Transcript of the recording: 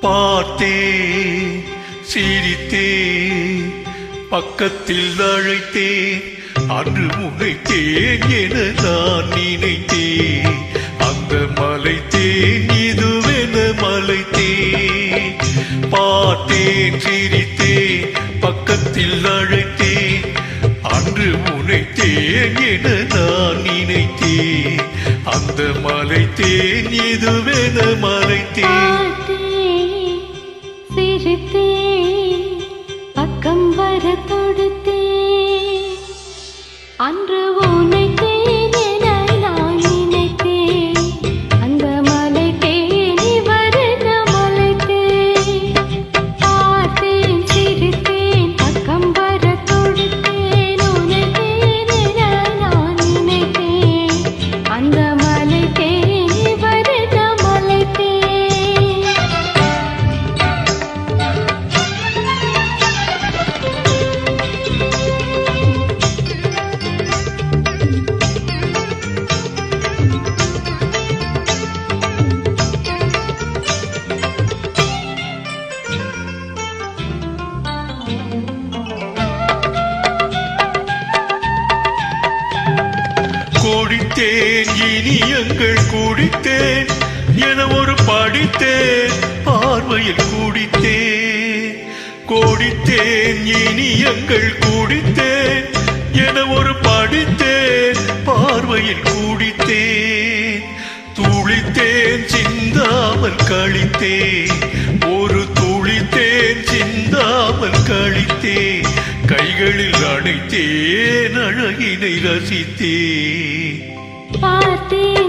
பார்த்தேன் சிரித்தேன் பக்கத்தில் அழைத்தேன் அன்று முனைத்தேன் என நான் நினைத்தேன் அந்த மலைத்தேன் இதுவென மலைத்தேன் பார்த்தேன் சிரித்தேன் பக்கத்தில் அழைத்தேன் அன்று முனைத்தேன் என நான் நினைத்தேன் அந்த மலைத்தேன் இதுவென மலைத்தேன் பக்கம் வர தொடுத்தேன் அன்று உனைத்தேன் என நான் நினைத்தேன் அந்த மலைத்தேன் இவரென மலைத்தேன் பார்த்தேன் சிரித்தேன் பக்கம் வர தொடுத்தேன் உனைத்தேன் என நான் நினைத்தேன் அந்த மலைத்தேன் இவரென மலைத்தேன் குடித்தேன் இனியங்கள் குடித்தேன் என ஒரு படித்தேன் பார்வையில் குடித்தேன் குடித்தேன் இனியங்கள் குடித்தேன் என ஒரு படித்தேன் பார்வையில் குடித்தேன் துளித்தேன் சிந்தாமல் கழித்தேன் ஒரு துளித்தேன் சிந்தாமல் கழித்தேன் கைகளில் அணைத்தேன் அழகினை ரசித்தேன் பார்த்தேன்